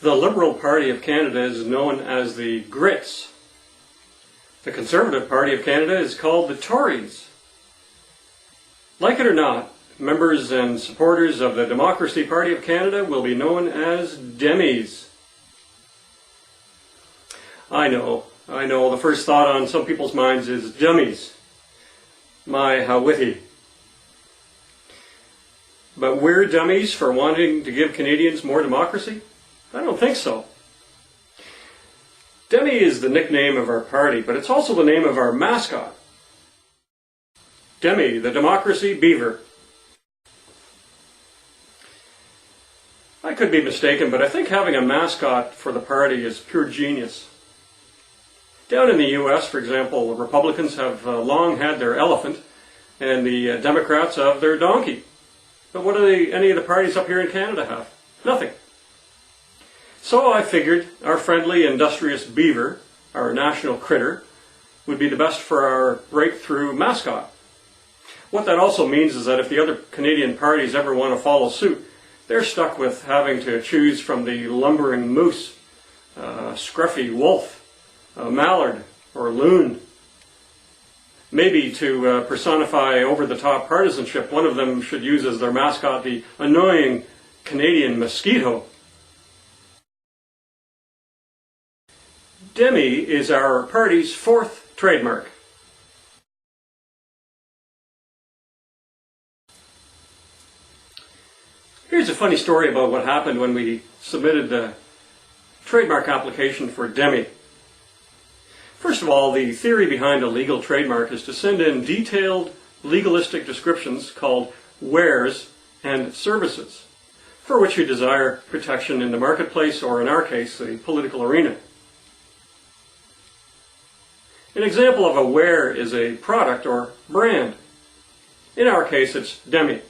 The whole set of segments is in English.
The Liberal Party of Canada is known as the Grits. The Conservative Party of Canada is called the Tories. Like it or not, members and supporters of the Democracy Party of Canada will be known as Demmys. I know, the first thought on some people's minds is dummies. My, how witty. But we're dummies for wanting to give Canadians more democracy? I don't think so. Demmy is the nickname of our party, but it's also the name of our mascot. Demmy the Democracy Beaver. I could be mistaken, but I think having a mascot for the party is pure genius. Down in the US, for example, the Republicans have long had their elephant, and the Democrats have their donkey. But what do any of the parties up here in Canada have? Nothing. So I figured our friendly, industrious beaver, our national critter, would be the best for our breakthrough mascot. What that also means is that if the other Canadian parties ever want to follow suit, they're stuck with having to choose from the lumbering moose, scruffy wolf, mallard, or loon. Maybe to personify over-the-top partisanship, one of them should use as their mascot the annoying Canadian mosquito. Demmy is our party's fourth trademark. Here's a funny story about what happened when we submitted the trademark application for Demmy. First of all, the theory behind a legal trademark is to send in detailed legalistic descriptions called wares and services, for which you desire protection in the marketplace, or in our case, the political arena. An example of a ware is a product or brand. In our case, it's Demmy,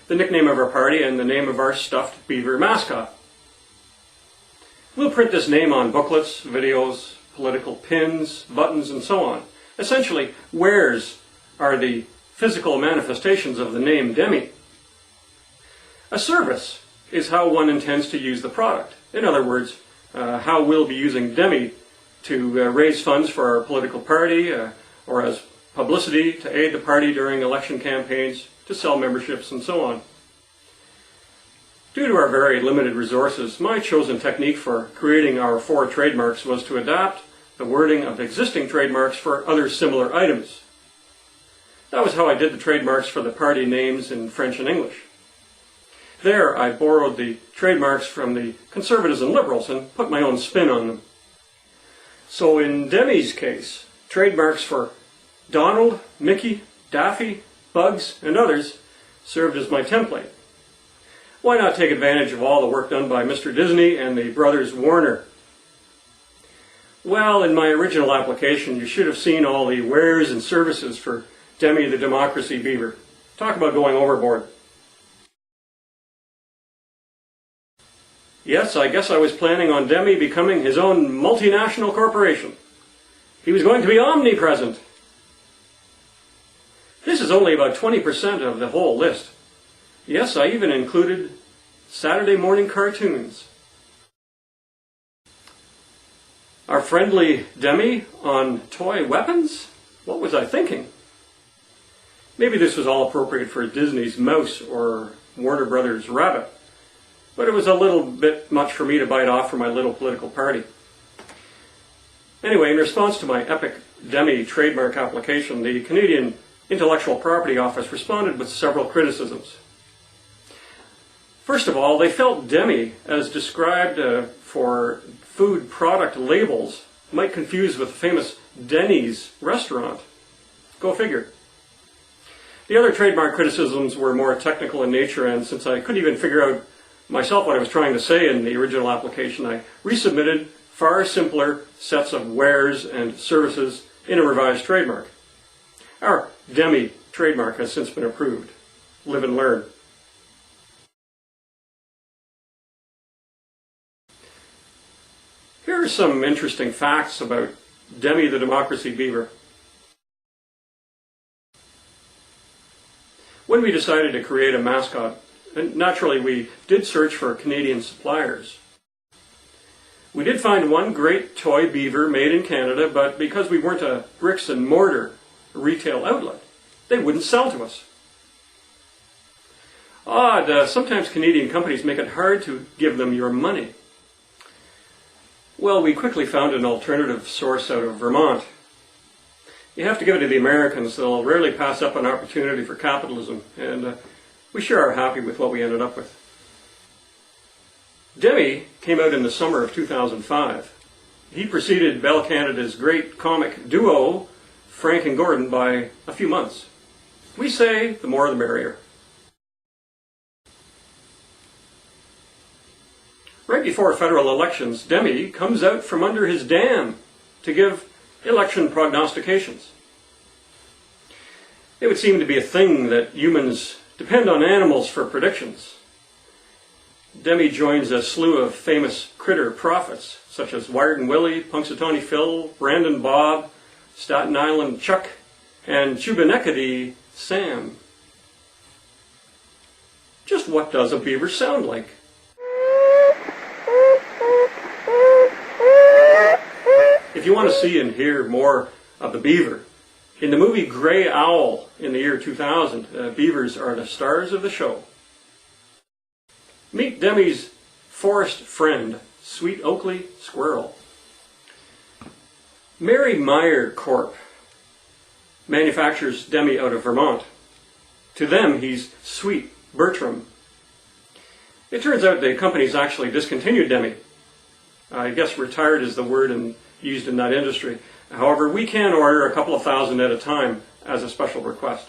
the nickname of our party and the name of our stuffed beaver mascot. We'll print this name on booklets, videos, political pins, buttons, and so on. Essentially, wares are the physical manifestations of the name Demmy. A service is how one intends to use the product. In other words, how we'll be using Demmy to raise funds for our political party, or as publicity to aid the party during election campaigns, to sell memberships, and so on. Due to our very limited resources, my chosen technique for creating our 4 trademarks was to adapt the wording of existing trademarks for other similar items. That was how I did the trademarks for the party names in French and English. There, I borrowed the trademarks from the Conservatives and Liberals and put my own spin on them. So in Demmy's case, trademarks for Donald, Mickey, Daffy, Bugs, and others served as my template. Why not take advantage of all the work done by Mr. Disney and the brothers Warner? Well, in my original application, you should have seen all the wares and services for Demmy the Democracy Beaver. Talk about going overboard. Yes, I guess I was planning on Demmy becoming his own multinational corporation. He was going to be omnipresent. This is only about 20% of the whole list. Yes, I even included Saturday morning cartoons. Our friendly Demmy on toy weapons? What was I thinking? Maybe this was all appropriate for Disney's mouse or Warner Brothers' rabbit, but it was a little bit much for me to bite off for my little political party. Anyway, in response to my epic Demmy trademark application, the Canadian Intellectual Property Office responded with several criticisms. First of all, they felt Demmy, as described for food product labels, might confuse with the famous Denny's restaurant. Go figure. The other trademark criticisms were more technical in nature, and since I couldn't even figure out myself what I was trying to say in the original application, I resubmitted far simpler sets of wares and services in a revised trademark. Our Demmy trademark has since been approved. Live and learn. Here are some interesting facts about Demmy the Democracy Beaver. When we decided to create a mascot, and naturally we did search for Canadian suppliers. We did find one great toy beaver made in Canada, but because we weren't a bricks and mortar retail outlet, they wouldn't sell to us. Odd, sometimes Canadian companies make it hard to give them your money. Well, we quickly found an alternative source out of Vermont. You have to give it to the Americans. They'll rarely pass up an opportunity for capitalism, and we sure are happy with what we ended up with. Demmy came out in the summer of 2005. He preceded Bell Canada's great comic duo, Frank and Gordon, by a few months. We say the more the merrier. Right before federal elections, Demmy comes out from under his dam to give election prognostications. It would seem to be a thing that humans depend on animals for predictions. Demmy joins a slew of famous critter prophets, such as Wired and Willie, Punxsutawney Phil, Brandon Bob, Staten Island Chuck, and Chubanekady Sam. Just what does a beaver sound like? If you want to see and hear more of the beaver, in the movie Grey Owl in the year 2000, beavers are the stars of the show. Meet Demmy's forest friend, Sweet Oakley Squirrel. Mary Meyer Corp. manufactures Demmy out of Vermont. To them, he's Sweet Bertram. It turns out the company's actually discontinued Demmy. I guess retired is the word used in that industry. However, we can order a couple of thousand at a time as a special request.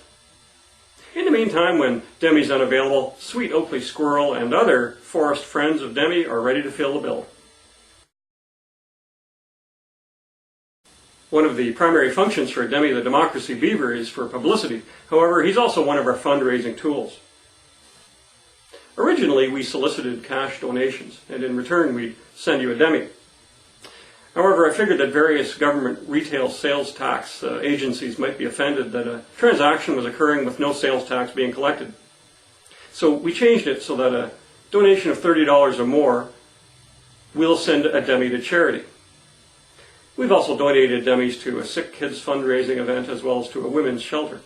In the meantime, when Demmy's unavailable, Sweet Oakley Squirrel and other forest friends of Demmy are ready to fill the bill. One of the primary functions for Demmy the Democracy Beaver is for publicity. However, he's also one of our fundraising tools. Originally, we solicited cash donations, and in return, we'd send you a Demmy. However, I figured that various government retail sales tax agencies might be offended that a transaction was occurring with no sales tax being collected. So we changed it so that a donation of $30 or more will send a Demmy to charity. We've also donated Demmys to a sick kids fundraising event as well as to a women's shelter.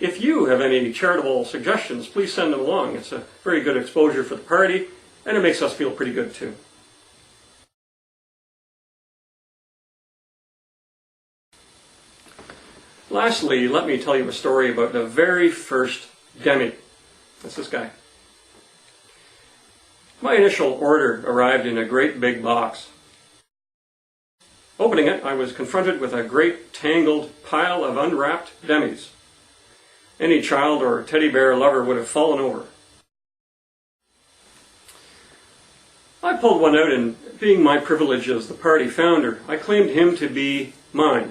If you have any charitable suggestions, please send them along. It's a very good exposure for the party, and it makes us feel pretty good too. Lastly, let me tell you a story about the very first Demmy. That's this guy. My initial order arrived in a great big box. Opening it, I was confronted with a great tangled pile of unwrapped Demmys. Any child or teddy bear lover would have fallen over. I pulled one out, and being my privilege as the party founder, I claimed him to be mine.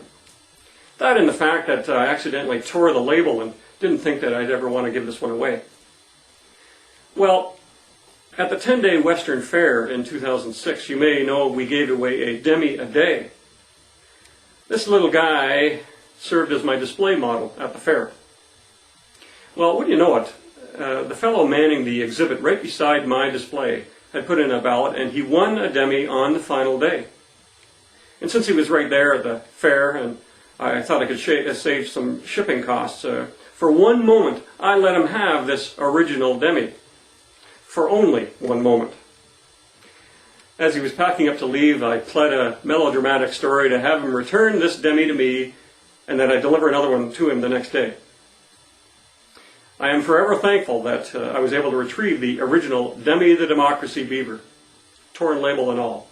That and the fact that I accidentally tore the label and didn't think that I'd ever want to give this one away. Well, at the 10-day Western Fair in 2006, you may know we gave away a Demmy a day. This little guy served as my display model at the fair. Well, wouldn't you know it, the fellow manning the exhibit right beside my display had put in a ballot, and he won a Demmy on the final day. And since he was right there at the fair, and I thought I could save some shipping costs, for one moment I let him have this original Demmy. For only one moment. As he was packing up to leave, I pled a melodramatic story to have him return this Demmy to me, and that I deliver another one to him the next day. I am forever thankful that I was able to retrieve the original Demmy the Democracy Beaver, torn label and all.